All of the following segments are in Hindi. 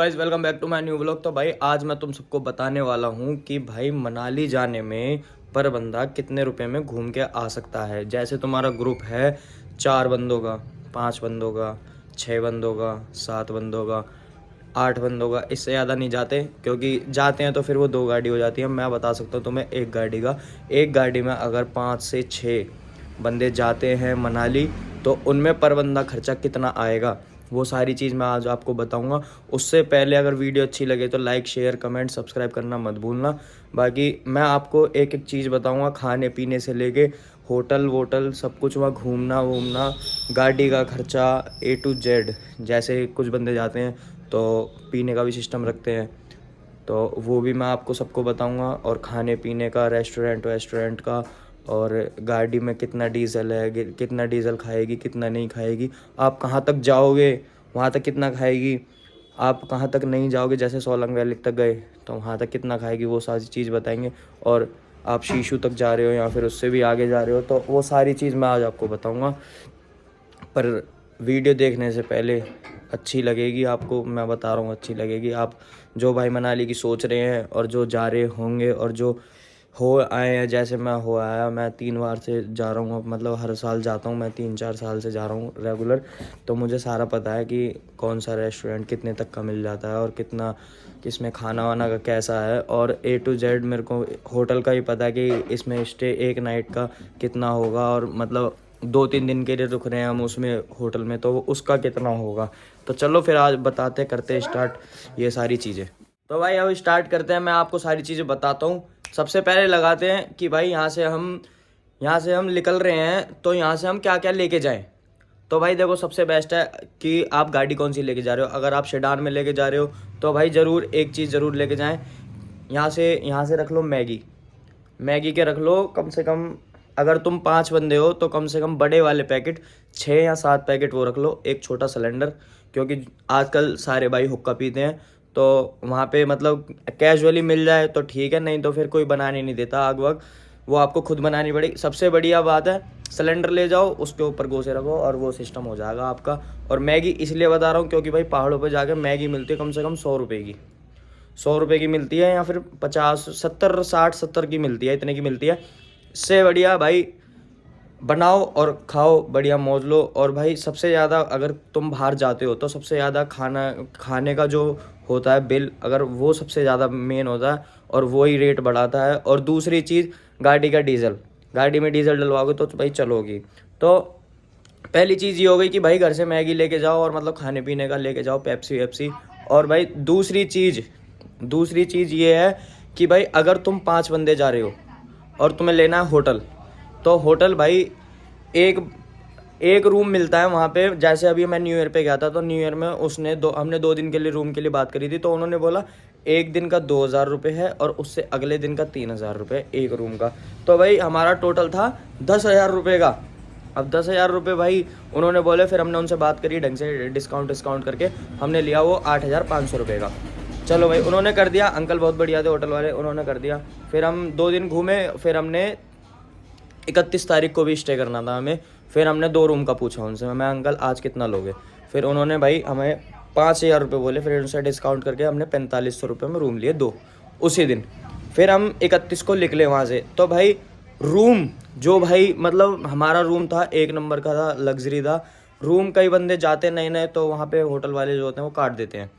Guys welcome back to my new vlog. तो भाई आज मैं तुम सबको बताने वाला हूँ कि भाई मनाली जाने में पर बंदा कितने रुपए में घूम के आ सकता है। जैसे तुम्हारा ग्रुप है 4 बंदों का, 5 बंदों का, 6 बंदों का, 7 बंदों का, 8 बंदों का, इससे ज़्यादा नहीं जाते क्योंकि जाते हैं तो फिर वो 2 गाड़ी हो जाती है। मैं बता सकता हूँ तुम्हें एक गाड़ी का, एक गाड़ी में अगर 5 से 6 बंदे जाते हैं मनाली तो उनमें पर बंदा खर्चा कितना आएगा वो सारी चीज़ मैं आज आपको बताऊंगा। उससे पहले अगर वीडियो अच्छी लगे तो लाइक शेयर कमेंट सब्सक्राइब करना मत भूलना। बाकी मैं आपको एक एक चीज़ बताऊंगा, खाने पीने से लेके होटल वोटल सब कुछ, वहाँ घूमना वूमना, गाड़ी का खर्चा A to Z। जैसे कुछ बंदे जाते हैं तो पीने का भी सिस्टम रखते हैं तो वो भी मैं आपको सबको बताऊंगा, और खाने पीने का, रेस्टोरेंट वेस्टोरेंट का, और गाड़ी में कितना डीजल है, कितना डीजल खाएगी कितना नहीं खाएगी, आप कहाँ तक जाओगे वहाँ तक कितना खाएगी, आप कहाँ तक नहीं जाओगे जैसे सोलंग वैली तक गए तो वहाँ तक कितना खाएगी, वो सारी चीज़ बताएंगे। और आप शीशु तक जा रहे हो या फिर उससे भी आगे जा रहे हो तो वो सारी चीज़ मैं आज आपको बताऊँगा। पर वीडियो देखने से पहले अच्छी लगेगी आपको, मैं बता रहा हूँ अच्छी लगेगी। आप जो भाई मनाली की सोच रहे हैं और जो जा रहे होंगे और जो हो आए हैं, जैसे मैं हो आया, मैं 3 बार से जा रहा हूँ, मतलब हर साल जाता हूँ, मैं 3-4 साल से जा रहा हूँ रेगुलर। तो मुझे सारा पता है कि कौन सा रेस्टोरेंट कितने तक का मिल जाता है और कितना किसमें खाना वाना का कैसा है, और A to Z मेरे को होटल का ही पता है कि इसमें स्टे एक नाइट का कितना होगा, और मतलब 2-3 दिन के लिए रुक रहे हैं हम उसमें होटल में तो उसका कितना होगा। तो चलो फिर आज बताते करते स्टार्ट ये सारी चीज़ें। तो भाई अब स्टार्ट करते हैं, मैं आपको सारी चीज़ें बताता हूँ। सबसे पहले लगाते हैं कि भाई यहाँ से हम निकल रहे हैं तो यहाँ से हम क्या क्या लेके जाएं। तो भाई देखो, सबसे बेस्ट है कि आप गाड़ी कौन सी लेके जा रहे हो। अगर आप सेडान में लेके जा रहे हो तो भाई ज़रूर एक चीज़ ज़रूर लेके जाएं। यहाँ से रख लो मैगी, मैगी के रख लो कम से कम। अगर तुम 5 बंदे हो तो कम से कम बड़े वाले पैकेट 6 या 7 पैकेट वो रख लो, एक छोटा सिलेंडर, क्योंकि आजकल सारे भाई हुक्का पीते हैं तो वहाँ पे मतलब कैजुअली मिल जाए तो ठीक है, नहीं तो फिर कोई बनाने नहीं देता आग वाग, वो आपको खुद बनानी पड़ेगी। सबसे बढ़िया बात है सिलेंडर ले जाओ, उसके ऊपर गोसे रखो और वो सिस्टम हो जाएगा आपका। और मैगी इसलिए बता रहा हूँ क्योंकि भाई पहाड़ों पर जाकर मैगी मिलती है कम से कम 100 रुपये की, 100 रुपये की मिलती है, या फिर 50, 70, 60, 70 की मिलती है, इतने की मिलती है। इससे बढ़िया भाई बनाओ और खाओ, बढ़िया मौज लो। और भाई सबसे ज़्यादा अगर तुम बाहर जाते हो तो सबसे ज़्यादा खाने का जो होता है बिल, अगर वो सबसे ज़्यादा मेन होता है और वो ही रेट बढ़ाता है। और दूसरी चीज़ गाड़ी का डीजल, गाड़ी में डीजल डलवाओगे तो भाई चलोगी। तो पहली चीज़ ये हो गई कि भाई घर से मैगी लेके जाओ और मतलब खाने पीने का लेके जाओ, पेप्सी वेप्सी। और भाई दूसरी चीज़ ये है कि भाई अगर तुम 5 बंदे जा रहे हो और तुम्हें लेना है होटल, तो होटल भाई एक एक रूम मिलता है वहाँ पे। जैसे अभी मैं न्यू ईयर पे गया था तो न्यू ईयर में हमने 2 दिन के लिए रूम के लिए बात करी थी, तो उन्होंने बोला एक दिन का 2,000 रुपये है और उससे अगले दिन का 3,000 रुपये एक रूम का। तो भाई हमारा टोटल था 10,000 रुपये का। अब 10,000 रुपये भाई उन्होंने बोले, फिर हमने उनसे बात करी ढंग से, डिस्काउंट करके हमने लिया वो 8,500 रुपये का। चलो भाई उन्होंने कर दिया, अंकल बहुत बढ़िया थे होटल वाले, उन्होंने कर दिया। फिर हम 2 दिन घूमे, फिर हमने 31 तारीख को भी स्टे करना था हमें। फिर हमने 2 रूम का पूछा उनसे, मैं अंकल आज कितना लोगे। फिर उन्होंने भाई हमें 5,000 रुपये बोले, फिर उनसे डिस्काउंट करके हमने 4500 रुपये में रूम लिए 2 उसी दिन। फिर हम 31 को निकले वहाँ से। तो भाई रूम जो भाई मतलब हमारा रूम था 1 नंबर का था, लग्जरी था रूम। कई बंदे जाते नए नए तो वहाँ पे होटल वाले जो होते हैं वो काट देते हैं,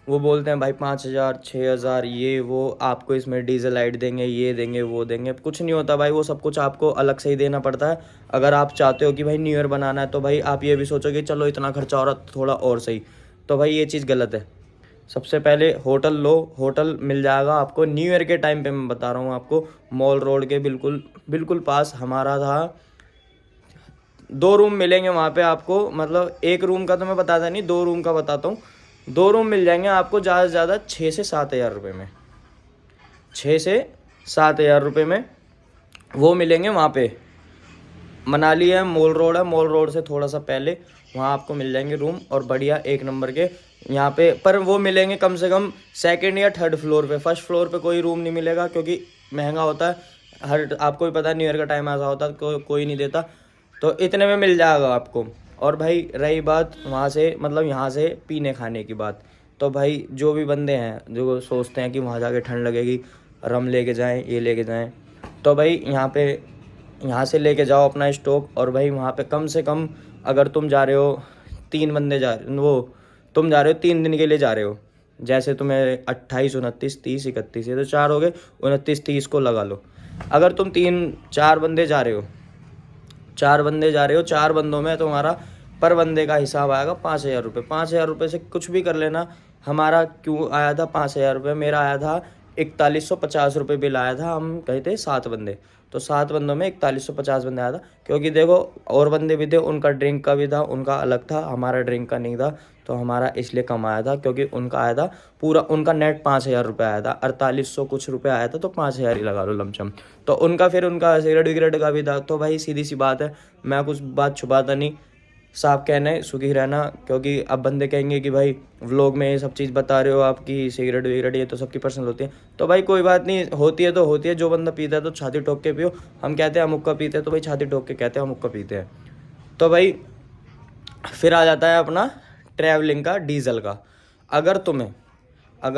वो बोलते हैं भाई 5,000 6,000 ये वो, आपको इसमें डीजल लाइट देंगे, ये देंगे वो देंगे। कुछ नहीं होता भाई, वो सब कुछ आपको अलग से ही देना पड़ता है। अगर आप चाहते हो कि भाई न्यू ईयर बनाना है तो भाई आप ये भी सोचोगे चलो इतना खर्चा हो रहा थोड़ा और सही, तो भाई ये चीज़ गलत है। सबसे पहले होटल लो, होटल मिल जाएगा आपको न्यू ईयर के टाइम पे, मैं बता रहा हूँ आपको, मॉल रोड के बिल्कुल बिल्कुल पास हमारा था। 2 रूम मिलेंगे वहाँ पे आपको, मतलब एक रूम का तो मैं बताता नहीं, 2 रूम का बताता हूँ। 2 रूम मिल जाएंगे आपको ज़्यादा से ज़्यादा 6 से 7 हज़ार रुपये में, 6 से 7 हज़ार रुपये में वो मिलेंगे वहाँ पे। मनाली है, मॉल रोड है, मॉल रोड से थोड़ा सा पहले वहाँ आपको मिल जाएंगे रूम, और बढ़िया 1 नंबर के यहाँ पे। पर वो मिलेंगे कम से कम सेकंड या थर्ड फ्लोर पे, फर्स्ट फ्लोर पे कोई रूम नहीं मिलेगा क्योंकि महंगा होता है। आपको भी पता है न्यू ईयर का टाइम ऐसा होता है कोई नहीं देता, तो इतने में मिल जाएगा आपको। और भाई रही बात वहाँ से मतलब यहाँ से पीने खाने की बात, तो भाई जो भी बंदे हैं जो सोचते हैं कि वहाँ जाके ठंड लगेगी, रम लेके जाएं, ये लेके जाएं, तो भाई यहाँ से लेके जाओ अपना स्टॉक। और भाई वहाँ पे कम से कम, अगर तुम जा रहे हो 3 बंदे जा रहे वो तुम जा रहे हो 3 दिन के लिए जा रहे हो, जैसे तुम्हें 28, 29, 30, 31, ये तो 4 हो गए, 29, 30 को लगा लो। अगर तुम 3-4 बंदे जा रहे हो, 4 बंदों में तुम्हारा पर बंदे का हिसाब आएगा 5,000 रुपये। 5,000 रुपये से कुछ भी कर लेना। हमारा क्यों आया था 5,000 रुपये, मेरा आया था 4150 रुपये बिल आया था। हम गए थे 7 बंदे, तो 7 बंदों में 4150 बंदे आया था। क्योंकि देखो और बंदे भी थे, उनका ड्रिंक का भी था, उनका अलग था, हमारा ड्रिंक का नहीं था, तो हमारा इसलिए कम आया था। क्योंकि उनका आया था पूरा, उनका नेट 5,000 रुपये आया था, 4800 कुछ रुपये आया था, तो 5,000 ही लगा लो लमसम। तो उनका फिर उनका सिगरेट विगरेट का भी था। तो भाई सीधी सी बात है, मैं कुछ बात छुपाता नहीं, साफ कहना है, सुखी रहना। क्योंकि अब बंदे कहेंगे कि भाई व्लॉग में ये सब चीज़ बता रहे हो, आपकी सिगरेट विगरेट ये तो सबकी पर्सनल होती है। तो भाई कोई बात नहीं, होती है तो होती है। जो बंदा पीता है तो छाती ठोक के पियो। हम कहते हैं हम मुक्का पीते हैं, तो भाई छाती ठोक के कहते हैं हम मुक्का पीते हैं। तो भाई फिर आ जाता है अपना ट्रैवलिंग का डीजल का। अगर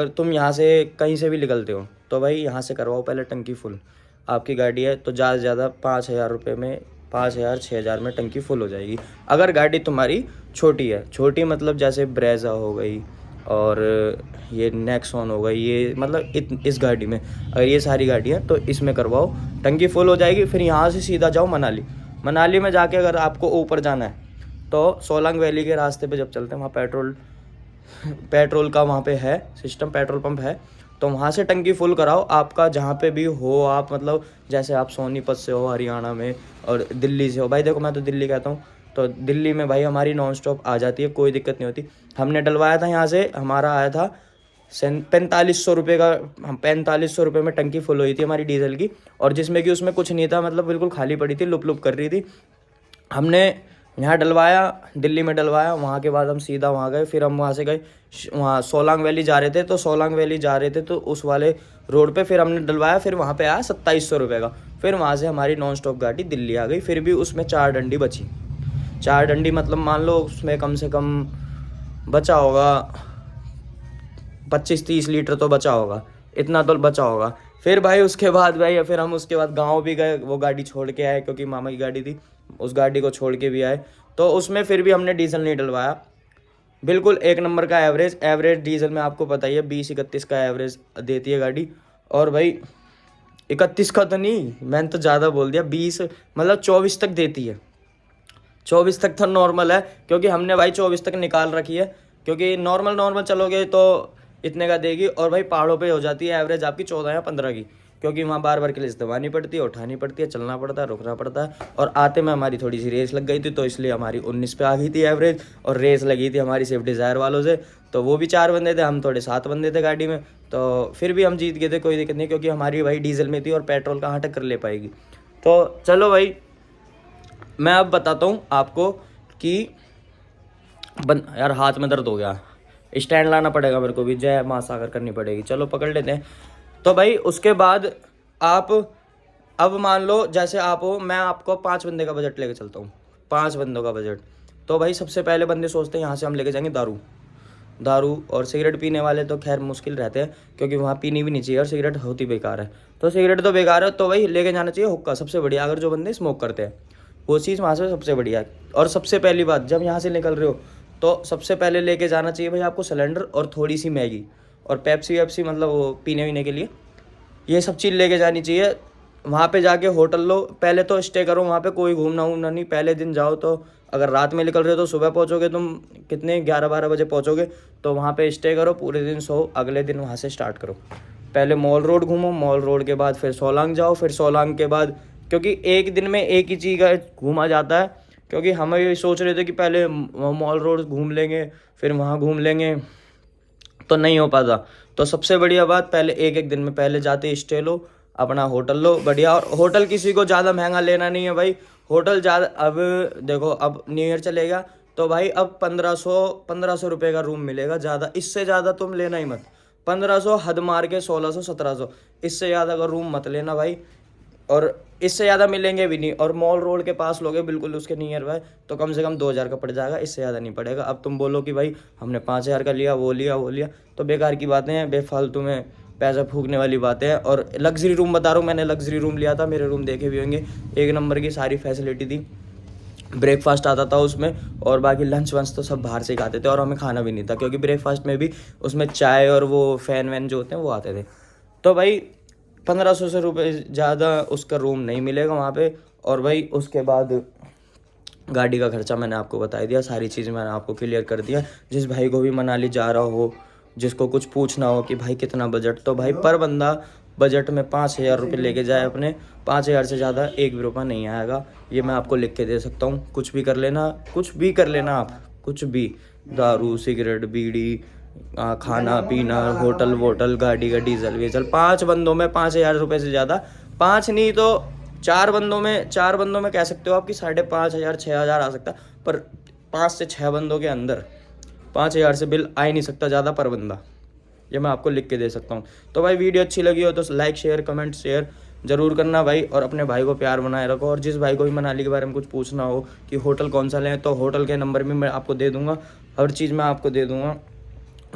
तुम यहाँ से कहीं से भी निकलते हो, तो भाई यहाँ से करवाओ पहले टंकी फुल। आपकी गाड़ी है तो ज़्यादा से ज़्यादा 5,000 रुपये में, 5,000 6,000 में टंकी फुल हो जाएगी। अगर गाड़ी तुम्हारी छोटी है, छोटी मतलब जैसे ब्रेजा हो गई और ये नेक्सॉन हो गई, ये मतलब इस गाड़ी में, अगर ये सारी गाड़ियाँ, तो इसमें करवाओ, टंकी फुल हो जाएगी। फिर यहाँ से सीधा जाओ मनाली में जाके अगर आपको ऊपर जाना है, तो सोलांग वैली के रास्ते पे जब चलते हैं, वहाँ पेट्रोल का वहाँ पे है सिस्टम, पेट्रोल पंप है। तो वहाँ से टंकी फुल कराओ। आपका जहाँ पे भी हो आप, मतलब जैसे आप सोनीपत से हो हरियाणा में, और दिल्ली से हो, भाई देखो मैं तो दिल्ली कहता हूँ, तो दिल्ली में भाई हमारी नॉन स्टॉप आ जाती है, कोई दिक्कत नहीं होती। हमने डलवाया था यहाँ से, हमारा आया था 4500 रुपये का। हम 4500 रुपये में टंकी फुल हुई थी हमारी डीजल की, और जिसमें कि उसमें कुछ नहीं था, मतलब बिल्कुल खाली पड़ी थी, लुप लुप कर रही थी। हमने यहाँ डलवाया, दिल्ली में डलवाया, वहाँ के बाद हम सीधा वहाँ गए। फिर हम वहाँ से गए, वहाँ सोलांग वैली जा रहे थे, तो सोलांग वैली जा रहे थे तो उस वाले रोड पे फिर हमने डलवाया। फिर वहाँ पे आया 2700 रुपये का। फिर वहाँ से हमारी नॉन स्टॉप गाड़ी दिल्ली आ गई। फिर भी उसमें 4 डंडी बची। 4 डंडी मतलब मान लो उसमें कम से कम बचा होगा 25-30 लीटर तो बचा होगा, इतना तो बचा होगा। फिर भाई उसके बाद भाई फिर हम उसके बाद गाँव भी गए, वो गाड़ी छोड़ के आए, क्योंकि मामा की गाड़ी थी, उस गाड़ी को छोड़ के भी आए। तो उसमें फिर भी हमने डीजल नहीं डलवाया। बिल्कुल 1 नंबर का एवरेज डीजल में आपको पता ही है, 20-31 का एवरेज देती है गाड़ी। और भाई 31 का तो नहीं, मैंने तो ज़्यादा बोल दिया, 20 मतलब 24 तक देती है। 24 तक तो नॉर्मल है, क्योंकि हमने भाई 24 तक निकाल रखी है। क्योंकि नॉर्मल चलोगे तो इतने का देगी। और भाई पहाड़ों पे हो जाती है एवरेज आपकी 14 या 15 की, क्योंकि वहाँ बार बार के लिए दबानी पड़ती है, उठानी पड़ती है, चलना पड़ता है, रुकना पड़ता है। और आते में हमारी थोड़ी सी रेस लग गई थी, तो इसलिए हमारी 19 पे आ गई थी एवरेज। और रेस लगी थी हमारी स्विफ्ट डिज़ायर वालों से, तो वो भी 4 बंदे थे, हम थोड़े 7 बंदे थे गाड़ी में। तो फिर भी हम जीत गए थे, कोई दिक्कत नहीं, क्योंकि हमारी भाई डीजल में थी और पेट्रोल कहाँ टक्कर ले पाएगी। तो चलो भाई मैं अब बताता हूँ आपको कि यार हाथ में दर्द हो गया, स्टैंड लाना पड़ेगा मेरे को भी, जय माँ सागर करनी पड़ेगी। चलो पकड़ लेते हैं। तो भाई उसके बाद आप, अब मान लो जैसे आप हो, मैं आपको 5 बंदे का बजट लेके चलता हूँ, 5 बंदों का बजट। तो भाई सबसे पहले बंदे सोचते हैं यहाँ से हम लेके जाएंगे दारू और सिगरेट पीने वाले तो खैर मुश्किल रहते हैं, क्योंकि वहाँ पीनी भी नहीं चाहिए, और सिगरेट होती बेकार है। तो सिगरेट तो बेकार है, तो भाई लेके जाना चाहिए हुक्का, सबसे बढ़िया। अगर जो बंदे स्मोक करते हैं वो चीज़ वहाँ से सबसे बढ़िया है। और सबसे पहली बात, जब यहाँ से निकल रहे हो तो सबसे पहले लेके जाना चाहिए भाई आपको सिलेंडर और थोड़ी सी मैगी और पेप्सी वेप्सी, मतलब वो पीने वीने के लिए, ये सब चीज़ लेके जानी चाहिए। वहाँ पे जाके होटल लो, पहले तो स्टे करो वहाँ पे, कोई घूमना वूमना नहीं। पहले दिन जाओ, तो अगर रात में निकल रहे हो तो सुबह पहुँचोगे तुम, कितने 11-12 बजे पहुँचोगे। तो वहाँ पे स्टे करो, पूरे दिन सो, अगले दिन वहाँ से स्टार्ट करो। पहले मॉल रोड घूमो, मॉल रोड के बाद फिर सोलांग जाओ, फिर सोलांग के बाद, क्योंकि एक दिन में एक ही चीज़ का घूमा जाता है। क्योंकि हम ये सोच रहे थे कि पहले मॉल रोड घूम लेंगे, फिर वहाँ घूम लेंगे, तो नहीं हो पाता। तो सबसे बढ़िया बात, पहले एक दिन में पहले जाते स्टे लो, अपना होटल लो बढ़िया। और होटल किसी को ज़्यादा महंगा लेना नहीं है भाई, होटल ज़्यादा, अब देखो अब न्यू ईयर चलेगा, तो भाई अब 1500 रुपये का रूम मिलेगा, ज़्यादा, इससे ज़्यादा तुम लेना ही मत। 1500 हद मार के 1600 1700, इससे ज़्यादा का रूम मत लेना भाई। और इससे ज़्यादा मिलेंगे भी नहीं। और मॉल रोड के पास लोगे बिल्कुल उसके नियर बाय, तो कम से कम 2,000 का पड़ जाएगा, इससे ज़्यादा नहीं पड़ेगा। अब तुम बोलो कि भाई हमने 5,000 का लिया, वो लिया वो लिया, तो बेकार की बातें हैं, बेफालतू में पैसा फूकने वाली बातें हैं। और लग्जरी रूम बता रहा हूँ, मैंने लग्जरी रूम लिया था, मेरे रूम देखे भी होंगे, एक नंबर की सारी फैसिलिटी थी, ब्रेकफास्ट आता था उसमें, और बाकी लंच वंच तो सब बाहर से ही खाते थे, और हमें खाना भी नहीं था क्योंकि ब्रेकफास्ट में भी उसमें चाय और वो फ़ैन वैन जो होते हैं वो आते थे। तो भाई 1,500 से रुपये ज़्यादा उसका रूम नहीं मिलेगा वहाँ पे। और भाई उसके बाद गाड़ी का खर्चा मैंने आपको बता ही दिया, सारी चीज़ मैंने आपको क्लियर कर दिया। जिस भाई को भी मनाली जा रहा हो, जिसको कुछ पूछना हो कि भाई कितना बजट, तो भाई पर बंदा बजट में 5,000 रुपये लेके जाए अपने, 5,000 से ज़्यादा एक भी रुपया नहीं आएगा, ये मैं आपको लिख के दे सकता हूँ। कुछ भी कर लेना, कुछ भी कर लेना आप, कुछ भी, दारू सिगरेट बीड़ी, खाना पीना, होटल वोटल, गाड़ी का डीजल वीजल, 5 बंदों में 5,000 रुपये से ज़्यादा, 5 नहीं तो 4 बंदों में कह सकते हो आप कि 5,500 6,000 आ सकता है, पर 5 से 6 बंदों के अंदर 5,000 से बिल आ ही नहीं सकता ज़्यादा पर बंदा, ये मैं आपको लिख के दे सकता हूँ। तो भाई वीडियो अच्छी लगी हो तो लाइक शेयर कमेंट शेयर ज़रूर करना भाई, और अपने भाई को प्यार बनाए रखो। और जिस भाई को भी मनाली के बारे में कुछ पूछना हो कि होटल कौन सा लें, तो होटल के नंबर भी मैं आपको दे दूँगा, हर चीज़ मैं आपको दे दूँगा।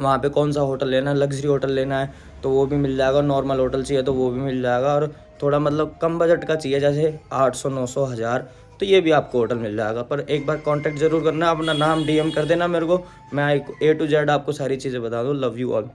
वहाँ पे कौन सा होटल लेना है, लग्जरी होटल लेना है तो वो भी मिल जाएगा, नॉर्मल होटल चाहिए तो वो भी मिल जाएगा, और थोड़ा मतलब कम बजट का चाहिए जैसे 800 900 हज़ार, तो ये भी आपको होटल मिल जाएगा। पर एक बार कांटेक्ट ज़रूर करना, अपना नाम DM कर देना मेरे को, मैं A to Z आपको सारी चीज़ें बता दूँ। Love you all.